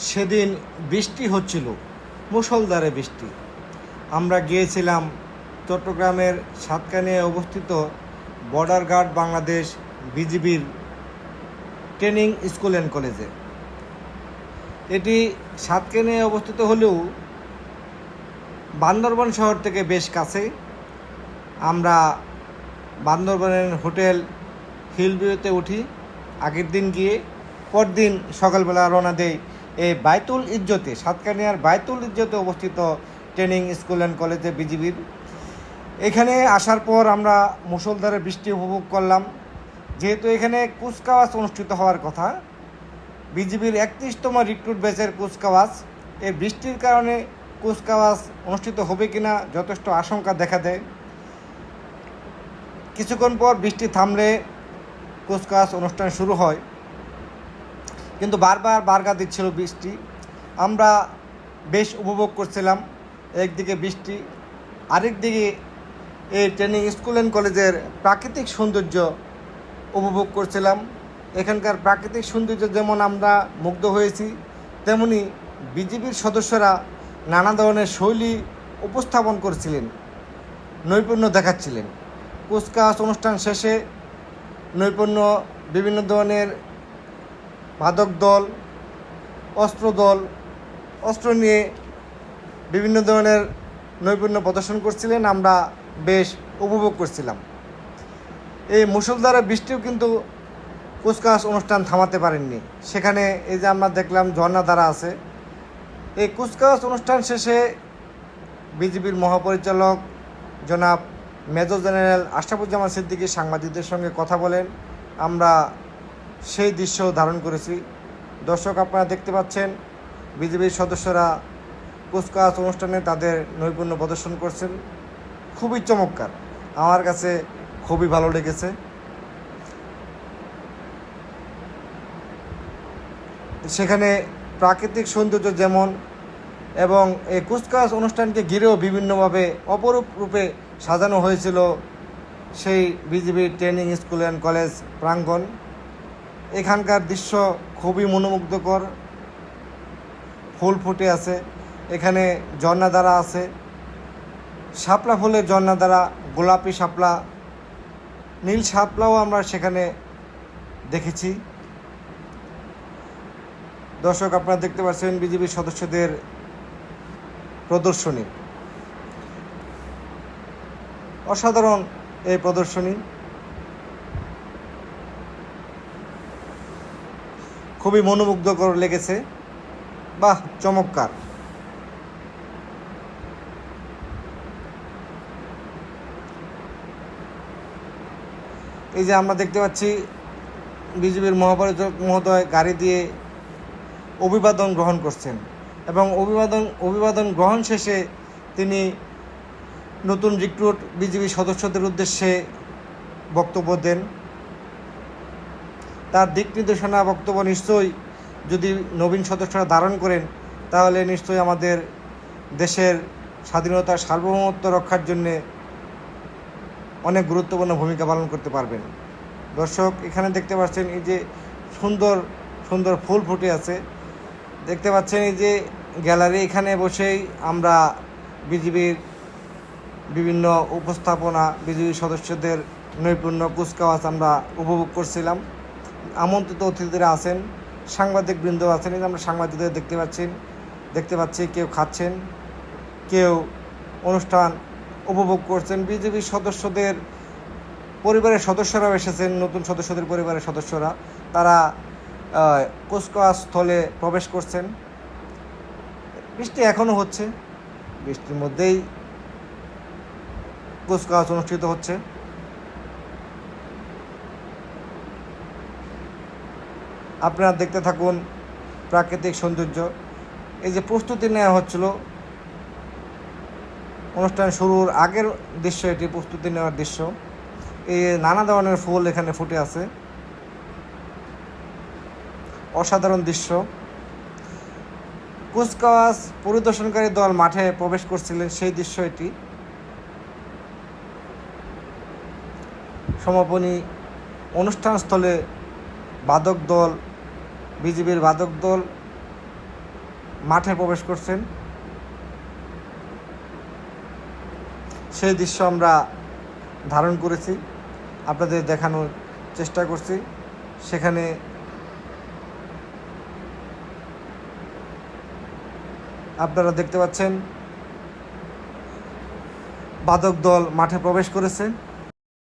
সেদিন বৃষ্টি হচ্ছিল, মুষলধারে বৃষ্টি। আমরা গিয়েছিলাম চট্টগ্রামের সাতকানিয়ায় অবস্থিত বর্ডার গার্ড বাংলাদেশ বিজিবির ট্রেনিং স্কুল অ্যান্ড কলেজে। এটি সাতকানিয়ায় অবস্থিত হলেও বান্দরবান শহর থেকে বেশ কাছে। আমরা বান্দরবানের হোটেল হিলভিউতে উঠি আগের দিন গিয়ে, পরদিন সকালবেলা রওনা দেই এই বাইতুল ইজ্জতে, সাতকানিয়ার বাইতুল ইজ্জতে অবস্থিত ট্রেনিং স্কুল অ্যান্ড কলেজে বিজিবির। এখানে আসার পর আমরা মুষলধারে বৃষ্টি উপভোগ করলাম। যেহেতু এখানে কুচকাওয়াজ অনুষ্ঠিত হওয়ার কথা, বিজিবির 31তম রিক্রুট ব্যাচের কুচকাওয়াজ, এই বৃষ্টির কারণে কুচকাওয়াজ অনুষ্ঠিত হবে কিনা যথেষ্ট আশঙ্কা দেখা দেয়। কিছুক্ষণ পর বৃষ্টি থামলে কুচকাওয়াজ অনুষ্ঠান শুরু হয়, কিন্তু বারবার বারগা দিচ্ছিল বৃষ্টি। আমরা বেশ উপভোগ করছিলাম, একদিকে বৃষ্টি, আরেকদিকে এই ট্রেনিং স্কুল অ্যান্ড কলেজের প্রাকৃতিক সৌন্দর্য উপভোগ করছিলাম। এখানকার প্রাকৃতিক সৌন্দর্য যেমন আমরা মুগ্ধ হয়েছি, তেমনি বিজিবির সদস্যরা নানা ধরনের শৈলী উপস্থাপন করছিলেন, নৈপুণ্য দেখাচ্ছিলেন। কুচকাওয়াজ অনুষ্ঠান শেষে নৈপুণ্য বিভিন্ন ধরনের মাদক দল, অস্ত্র নিয়ে বিভিন্ন ধরনের নৈপুণ্য প্রদর্শন করছিলেন। আমরা বেশ উপভোগ করছিলাম। এই মুষলধারে বৃষ্টিও কিন্তু কুচকাওয়াজ অনুষ্ঠান থামাতে পারেননি। সেখানে এই যে আমরা দেখলাম ঝর্ণাধারা আছে। এই কুচকাওয়াজ অনুষ্ঠান শেষে বিজিবির মহাপরিচালক জনাব মেজর জেনারেল আশরাফুজ্জামান সিদ্দিকী সাংবাদিকদের সঙ্গে কথা বলেন। আমরা সেই দৃশ্য ধারণ করেছি। দর্শক, আপনারা দেখতে পাচ্ছেন বিজিবির সদস্যরা কুচকাওয়াজ অনুষ্ঠানে তাদের নৈপুণ্য প্রদর্শন করছেন। খুবই চমৎকার, আমার কাছে খুবই ভালো লেগেছে। সেখানে প্রাকৃতিক সৌন্দর্য যেমন, এবং এই কুচকাওয়াজ অনুষ্ঠানকে ঘিরেও বিভিন্নভাবে অপরূপ রূপে সাজানো হয়েছিল সেই বিজিবির ট্রেনিং স্কুল অ্যান্ড কলেজ প্রাঙ্গণ। এখানকার দৃশ্য খুবই মনোমুগ্ধকর। ফুল ফুটে আছে, এখানে ঝর্ণাধারা আছে, শাপলা ফুলের ঝর্ণাধারা, গোলাপি শাপলা, নীল শাপলাও আমরা সেখানে দেখেছি। দর্শক, আপনারা দেখতে পাচ্ছেন বিজিবির সদস্যদের প্রদর্শনী, অসাধারণ এই প্রদর্শনী, খুবই মনোমুগ্ধকর লেগেছে। বাহ, চমৎকার। এই যে আমরা দেখতে পাচ্ছি বিজিবির মহাপরিচালক মহোদয় গাড়ি দিয়ে অভিবাদন গ্রহণ করছেন, এবং অভিবাদন গ্রহণ শেষে তিনি নতুন রিক্রুট বিজিবি সদস্যদের উদ্দেশ্যে বক্তব্য দেন। তার দিক নির্দেশনা বক্তব্য নিশ্চয়ই যদি নবীন সদস্যরা ধারণ করেন, তাহলে নিশ্চয়ই আমাদের দেশের স্বাধীনতার সার্বভৌমত্ব রক্ষার জন্যে অনেক গুরুত্বপূর্ণ ভূমিকা পালন করতে পারবেন। দর্শক, এখানে দেখতে পাচ্ছেন এই যে সুন্দর সুন্দর ফুল ফুটে আছে। দেখতে পাচ্ছেন এই যে গ্যালারি, এখানে বসেই আমরা বিজিবির বিভিন্ন উপস্থাপনা, বিজিবি সদস্যদের নৈপুণ্য কুচকাওয়াজ আমরা উপভোগ করছিলাম। আমন্ত্রিত অতিথিরা আছেন, সাংবাদিকবৃন্দ আছেন। এই যে আমরা সাংবাদিকদের দেখতে পাচ্ছি কেউ খাচ্ছেন, কেউ অনুষ্ঠান উপভোগ করছেন। বিজিবি সদস্যদের পরিবারের সদস্যরাও এসেছেন, নতুন সদস্যদের পরিবারের সদস্যরা, তারা কুচকাওয়াজ স্থলে প্রবেশ করছেন। বৃষ্টি এখনও হচ্ছে, বৃষ্টির মধ্যেই কুচকাওয়াজ অনুষ্ঠিত হচ্ছে। আপনারা দেখতে থাকুন প্রাকৃতিক সৌন্দর্য। এই যে প্রস্তুতি নেওয়া হচ্ছিল অনুষ্ঠান শুরুর আগের দৃশ্য, এটি প্রস্তুতি নেওয়ার দৃশ্য। এই নানা ধরনের ফুল এখানে ফুটে আছে, অসাধারণ দৃশ্য। কুচকাওয়াজ পরিদর্শনকারী দল মাঠে প্রবেশ করছিলেন, সেই দৃশ্য এটি। সমাপনী অনুষ্ঠানস্থলে বাদক দল, বিজিবির বাদক দল মাঠে প্রবেশ করছেন, সেই দৃশ্য আমরা ধারণ করেছি, আপনাদের দেখানোর চেষ্টা করছি। সেখানে আপনারা দেখতে পাচ্ছেন বাদক দল মাঠে প্রবেশ করেছে।